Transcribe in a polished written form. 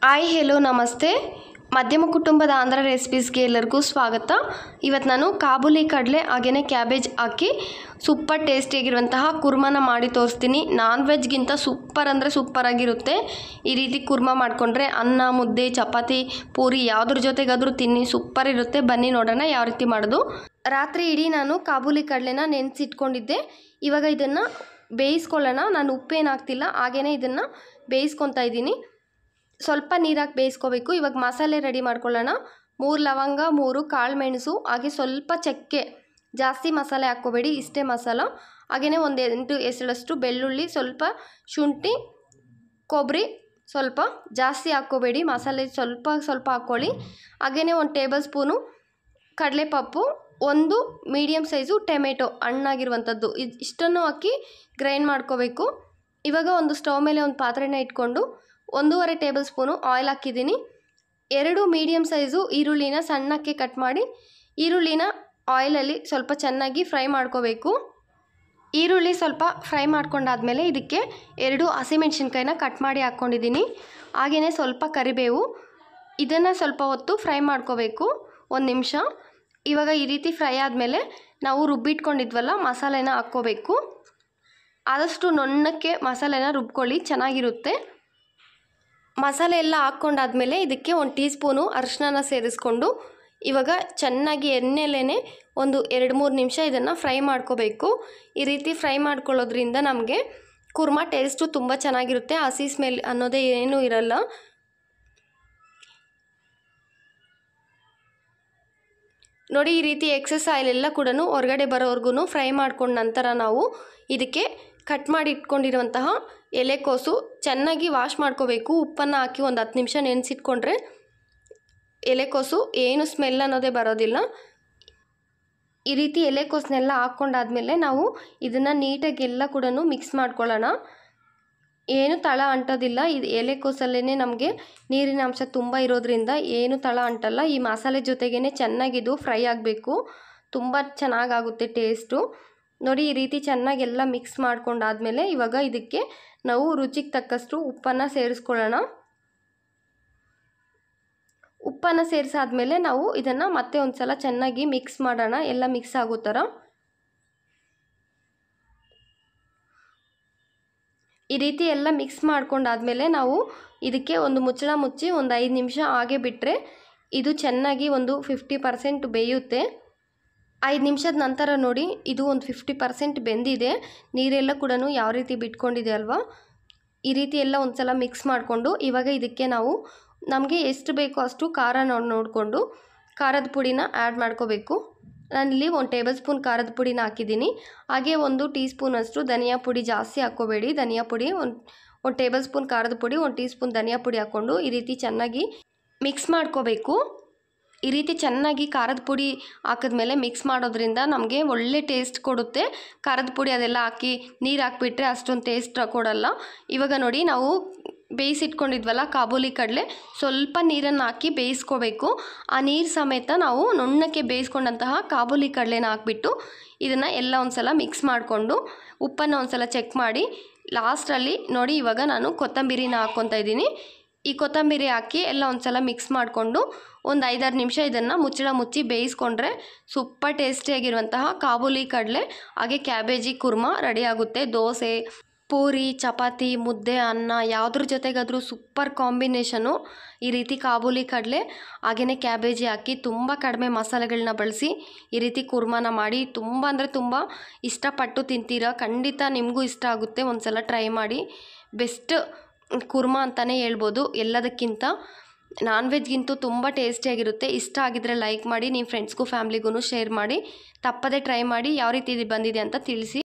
Hi hello ನಮಸ್ತೆ. ಮಧ್ಯಮ ಕುಟುಂಬದ ಆಂಧ್ರ ರೆಸಿಪೀಸ್ಗೆ ಎಲ್ಲರಿಗೂ ಸ್ವಾಗತ. ಇವತ್ತು ನಾನು ಕಾಬೂಲಿ ಕಡಲೆ ಹಾಗೆಯೇ ಕ್ಯಾಬೇಜ್ ಹಾಕಿ ಸೂಪರ್ ಟೇಸ್ಟಿಯಾಗಿರುವಂತಹ ಕುರ್ಮನ ಮಾಡಿ ತೋರಿಸ್ತೀನಿ. ನಾನ್ ವೆಜ್ಗಿಂತ ಸೂಪರ್ ಅಂದರೆ ಸೂಪರ್ ಆಗಿರುತ್ತೆ. ಈ ರೀತಿ ಕುರ್ಮ ಮಾಡಿಕೊಂಡ್ರೆ ಅನ್ನ, ಮುದ್ದೆ, ಚಪಾತಿ, ಪೂರಿ ಯಾವುದ್ರ ಜೊತೆಗಾದರೂ ತಿನ್ನಿ, ಸೂಪರ್ ಇರುತ್ತೆ. ಬನ್ನಿ ನೋಡೋಣ ಯಾವ ರೀತಿ ಮಾಡೋದು. ರಾತ್ರಿ ಇಡೀ ನಾನು ಕಾಬೂಲಿ ಕಡಲೆನ ನೆನೆಸಿಟ್ಕೊಂಡಿದ್ದೆ. ಇವಾಗ ಇದನ್ನು ಬೇಯಿಸ್ಕೊಳ್ಳೋಣ. ನಾನು ಉಪ್ಪೇನು ಹಾಕ್ತಿಲ್ಲ, ಹಾಗೆಯೇ ಇದನ್ನು ಬೇಯಿಸ್ಕೊತಾ ಇದ್ದೀನಿ. ಸ್ವಲ್ಪ ನೀರಾಕಿ ಬೇಯಿಸ್ಕೋಬೇಕು. ಇವಾಗ ಮಸಾಲೆ ರೆಡಿ ಮಾಡ್ಕೊಳ್ಳೋಣ. 3 ಲವಂಗ, 3 ಕಾಳು ಮೆಣಸು, ಹಾಗೆ ಸ್ವಲ್ಪ ಚಕ್ಕೆ. ಜಾಸ್ತಿ ಮಸಾಲೆ ಹಾಕ್ಕೋಬೇಡಿ, ಇಷ್ಟೇ ಮಸಾಲ. ಹಾಗೆಯೇ ಒಂದು 8 ಎಸಳಷ್ಟು ಬೆಳ್ಳುಳ್ಳಿ, ಸ್ವಲ್ಪ ಶುಂಠಿ, ಕೊಬ್ಬರಿ ಸ್ವಲ್ಪ ಜಾಸ್ತಿ ಹಾಕ್ಕೋಬೇಡಿ, ಮಸಾಲೆ ಸ್ವಲ್ಪ ಸ್ವಲ್ಪ ಹಾಕ್ಕೊಳ್ಳಿ. ಹಾಗೆಯೇ 1 ಟೇಬಲ್ ಸ್ಪೂನು ಕಡಲೆಪಪ್ಪು, 1 ಮೀಡಿಯಮ್ ಸೈಜು ಟೊಮೆಟೊ ಹಣ್ಣಾಗಿರುವಂಥದ್ದು, ಇಷ್ಟನ್ನು ಹಾಕಿ ಗ್ರೈಂಡ್ ಮಾಡ್ಕೋಬೇಕು. ಇವಾಗ ಒಂದು ಸ್ಟವ್ ಮೇಲೆ ಒಂದು ಪಾತ್ರೆನ ಇಟ್ಕೊಂಡು 1.5 ಟೇಬಲ್ ಸ್ಪೂನು ಆಯಿಲ್ ಹಾಕಿದ್ದೀನಿ. 2 ಮೀಡಿಯಮ್ ಸೈಜು ಈರುಳ್ಳಿನ ಸಣ್ಣಕ್ಕೆ ಕಟ್ ಮಾಡಿ ಈರುಳ್ಳಿನ ಆಯಿಲಲ್ಲಿ ಸ್ವಲ್ಪ ಚೆನ್ನಾಗಿ ಫ್ರೈ ಮಾಡ್ಕೋಬೇಕು. ಈರುಳ್ಳಿ ಸ್ವಲ್ಪ ಫ್ರೈ ಮಾಡ್ಕೊಂಡಾದಮೇಲೆ ಇದಕ್ಕೆ 2 ಹಸಿಮೆಣ್ಸಿನ್ಕಾಯಿನ ಕಟ್ ಮಾಡಿ ಹಾಕ್ಕೊಂಡಿದ್ದೀನಿ. ಹಾಗೆಯೇ ಸ್ವಲ್ಪ ಕರಿಬೇವು, ಇದನ್ನು ಸ್ವಲ್ಪ ಹೊತ್ತು ಫ್ರೈ ಮಾಡ್ಕೋಬೇಕು, 1 ನಿಮಿಷ. ಇವಾಗ ಈ ರೀತಿ ಫ್ರೈ ಆದಮೇಲೆ ನಾವು ರುಬ್ಬಿಟ್ಕೊಂಡಿದ್ವಲ್ಲ ಮಸಾಲೆನ ಹಾಕ್ಕೋಬೇಕು. ಆದಷ್ಟು ನುಣ್ಣಕ್ಕೆ ಮಸಾಲೆನ ರುಬ್ಕೊಳ್ಳಿ, ಚೆನ್ನಾಗಿರುತ್ತೆ. ಮಸಾಲೆ ಎಲ್ಲ ಹಾಕ್ಕೊಂಡಾದ್ಮೇಲೆ ಇದಕ್ಕೆ 1 ಟೀ ಸ್ಪೂನು ಅರಿಶಿನ ಸೇರಿಸ್ಕೊಂಡು ಇವಾಗ ಚೆನ್ನಾಗಿ ಎಣ್ಣೆಲೇ ಒಂದು 2-3 ನಿಮಿಷ ಇದನ್ನು ಫ್ರೈ ಮಾಡ್ಕೋಬೇಕು. ಈ ರೀತಿ ಫ್ರೈ ಮಾಡ್ಕೊಳ್ಳೋದ್ರಿಂದ ನಮಗೆ ಕುರ್ಮ ಟೇಸ್ಟು ತುಂಬ ಚೆನ್ನಾಗಿರುತ್ತೆ. ಹಸಿ ಸ್ಮೆಲ್ ಅನ್ನೋದೇ ಏನೂ ಇರಲ್ಲ. ನೋಡಿ, ಈ ರೀತಿ ಎಕ್ಸಸ್ ಆಯಿಲ್ ಎಲ್ಲ ಕೂಡ ಹೊರಗಡೆ ಬರೋವರೆಗೂ ಫ್ರೈ ಮಾಡ್ಕೊಂಡ ನಂತರ ನಾವು ಇದಕ್ಕೆ ಕಟ್ ಮಾಡಿ ಇಟ್ಕೊಂಡಿರುವಂತಹ ಎಲೆಕೋಸು ಚೆನ್ನಾಗಿ ವಾಶ್ ಮಾಡ್ಕೋಬೇಕು. ಉಪ್ಪನ್ನು ಹಾಕಿ ಒಂದು 10 ನಿಮಿಷ ನೆನೆಸಿಟ್ಕೊಂಡ್ರೆ ಎಲೆಕೋಸು ಏನು ಸ್ಮೆಲ್ ಅನ್ನೋದೇ ಬರೋದಿಲ್ಲ. ಈ ರೀತಿ ಎಲೆಕೋಸನ್ನೆಲ್ಲ ಹಾಕ್ಕೊಂಡಾದ್ಮೇಲೆ ನಾವು ಇದನ್ನು ನೀಟಾಗಿ ಎಲ್ಲ ಕೂಡ ಮಿಕ್ಸ್ ಮಾಡ್ಕೊಳ್ಳೋಣ. ಏನು ತಳ ಅಂಟೋದಿಲ್ಲ. ಇದು ಎಲೆಕೋಸಲ್ಲೇ ನಮಗೆ ನೀರಿನ ಅಂಶ ತುಂಬ ಇರೋದ್ರಿಂದ ಏನು ತಳ ಅಂಟಲ್ಲ. ಈ ಮಸಾಲೆ ಜೊತೆಗೇ ಚೆನ್ನಾಗಿದು ಫ್ರೈ ಆಗಬೇಕು, ತುಂಬ ಚೆನ್ನಾಗಾಗುತ್ತೆ ಟೇಸ್ಟು. ನೋಡಿ, ಈ ರೀತಿ ಚೆನ್ನಾಗಿ ಎಲ್ಲ ಮಿಕ್ಸ್ ಮಾಡ್ಕೊಂಡಾದ್ಮೇಲೆ ಇವಾಗ ಇದಕ್ಕೆ ನಾವು ರುಚಿಗೆ ತಕ್ಕಷ್ಟು ಉಪ್ಪನ್ನು ಸೇರಿಸ್ಕೊಳ್ಳೋಣ. ಉಪ್ಪನ್ನು ಸೇರಿಸಾದ್ಮೇಲೆ ನಾವು ಇದನ್ನು ಮತ್ತೆ ಒಂದು ಸಲ ಚೆನ್ನಾಗಿ ಮಿಕ್ಸ್ ಮಾಡೋಣ, ಎಲ್ಲ ಮಿಕ್ಸ್ ಆಗೋ ಥರ. ಈ ರೀತಿ ಎಲ್ಲ ಮಿಕ್ಸ್ ಮಾಡ್ಕೊಂಡಾದ್ಮೇಲೆ ನಾವು ಇದಕ್ಕೆ ಒಂದು ಮುಚ್ಚಳ ಮುಚ್ಚಿ ಒಂದು 5 ನಿಮಿಷ ಹಾಗೆ ಬಿಟ್ಟರೆ ಇದು ಚೆನ್ನಾಗಿ ಒಂದು 50% ಬೇಯುತ್ತೆ. 5 ನಿಮಿಷದ ನಂತರ ನೋಡಿ, ಇದು ಒಂದು 50% ಬೆಂದಿದೆ. ನೀರೆಲ್ಲ ಕೂಡ ಯಾವ ರೀತಿ ಬಿಟ್ಕೊಂಡಿದೆ ಅಲ್ವಾ. ಈ ರೀತಿ ಎಲ್ಲ ಒಂದು ಸಲ ಮಿಕ್ಸ್ ಮಾಡಿಕೊಂಡು ಇವಾಗ ಇದಕ್ಕೆ ನಾವು ನಮಗೆ ಎಷ್ಟು ಬೇಕೋ ಅಷ್ಟು ಖಾರ ನೋಡಿಕೊಂಡು ಖಾರದ ಪುಡಿನ ಆ್ಯಡ್ ಮಾಡ್ಕೋಬೇಕು. ನಾನಿಲ್ಲಿ 1 ಟೇಬಲ್ ಸ್ಪೂನ್ ಖಾರದ ಪುಡಿನ ಹಾಕಿದ್ದೀನಿ. ಹಾಗೆ 1 ಟೀ ಸ್ಪೂನಷ್ಟು ಧನಿಯಾ ಪುಡಿ, ಜಾಸ್ತಿ ಹಾಕ್ಕೋಬೇಡಿ. ಧನಿಯಾ ಪುಡಿ 1 ಟೇಬಲ್ ಸ್ಪೂನ್ ಖಾರದ ಪುಡಿ, 1 ಟೀ ಸ್ಪೂನ್ ಧನಿಯಾ ಪುಡಿ ಹಾಕ್ಕೊಂಡು ಈ ರೀತಿ ಚೆನ್ನಾಗಿ ಮಿಕ್ಸ್ ಮಾಡ್ಕೋಬೇಕು. ಈ ರೀತಿ ಚೆನ್ನಾಗಿ ಖಾರದ ಪುಡಿ ಹಾಕಿದ್ಮೇಲೆ ಮಿಕ್ಸ್ ಮಾಡೋದ್ರಿಂದ ನಮಗೆ ಒಳ್ಳೆ ಟೇಸ್ಟ್ ಕೊಡುತ್ತೆ. ಖಾರದ ಪುಡಿ ಅದೆಲ್ಲ ಹಾಕಿ ನೀರು ಹಾಕಿಬಿಟ್ರೆ ಅಷ್ಟೊಂದು ಟೇಸ್ಟ್ ಕೊಡಲ್ಲ. ಇವಾಗ ನೋಡಿ, ನಾವು ಬೇಯಿಸಿಟ್ಕೊಂಡಿದ್ವಲ್ಲ ಕಾಬೂಲಿ ಕಡಲೆ, ಸ್ವಲ್ಪ ನೀರನ್ನು ಹಾಕಿ ಬೇಯಿಸ್ಕೋಬೇಕು. ಆ ನೀರು ಸಮೇತ ನಾವು ನುಣ್ಣಕ್ಕೆ ಬೇಯಿಸ್ಕೊಂಡಂತಹ ಕಾಬೂಲಿ ಕಡಲೆನ ಹಾಕ್ಬಿಟ್ಟು ಇದನ್ನು ಎಲ್ಲ ಒಂದು ಸಲ ಮಿಕ್ಸ್ ಮಾಡಿಕೊಂಡು ಉಪ್ಪನ್ನು ಒಂದು ಸಲ ಚೆಕ್ ಮಾಡಿ ಲಾಸ್ಟಲ್ಲಿ ನೋಡಿ, ಇವಾಗ ನಾನು ಕೊತ್ತಂಬರಿನ ಹಾಕ್ಕೊತಾ ಇದ್ದೀನಿ. ಈ ಕೊತ್ತಂಬರಿ ಹಾಕಿ ಎಲ್ಲ ಒಂದು ಸಲ ಮಿಕ್ಸ್ ಮಾಡಿಕೊಂಡು ಒಂದು 5-6 ನಿಮಿಷ ಇದನ್ನು ಮುಚ್ಚಳ ಮುಚ್ಚಿ ಬೇಯಿಸ್ಕೊಂಡ್ರೆ ಸೂಪರ್ ಟೇಸ್ಟಿಯಾಗಿರುವಂತಹ ಕಾಬೂಲಿ ಕಡಲೆ ಹಾಗೆ ಕ್ಯಾಬೇಜಿ ಕುರ್ಮ ರೆಡಿ ಆಗುತ್ತೆ. ದೋಸೆ, ಪೂರಿ, ಚಪಾತಿ, ಮುದ್ದೆ, ಅನ್ನ ಯಾವುದ್ರ ಜೊತೆಗಾದರೂ ಸೂಪರ್ ಕಾಂಬಿನೇಷನು. ಈ ರೀತಿ ಕಾಬೂಲಿ ಕಡಲೆ ಹಾಗೆಯೇ ಕ್ಯಾಬೇಜಿ ಹಾಕಿ ತುಂಬ ಕಡಿಮೆ ಮಸಾಲೆಗಳನ್ನ ಬಳಸಿ ಈ ರೀತಿ ಕುರ್ಮನ ಮಾಡಿ ತುಂಬ ಅಂದರೆ ತುಂಬ ಇಷ್ಟಪಟ್ಟು ತಿಂತೀರಾ. ಖಂಡಿತ ನಿಮಗೂ ಇಷ್ಟ ಆಗುತ್ತೆ. ಒಂದು ಸಲ ಟ್ರೈ ಮಾಡಿ. ಬೆಸ್ಟ್ ಕುರ್ಮ ಅಂತಲೇ ಹೇಳ್ಬೋದು. ಎಲ್ಲದಕ್ಕಿಂತ ನಾನ್ ವೆಜ್ಗಿಂತೂ ತುಂಬ ಟೇಸ್ಟಿಯಾಗಿರುತ್ತೆ. ಇಷ್ಟ ಆಗಿದ್ರೆ ಲೈಕ್ ಮಾಡಿ, ನಿಮ್ಮ ಫ್ರೆಂಡ್ಸ್ಗೂ ಫ್ಯಾಮ್ಲಿಗೂ ಶೇರ್ ಮಾಡಿ. ತಪ್ಪದೇ ಟ್ರೈ ಮಾಡಿ ಯಾವ ರೀತಿ ಇದು ಬಂದಿದೆ ಅಂತ ತಿಳಿಸಿ.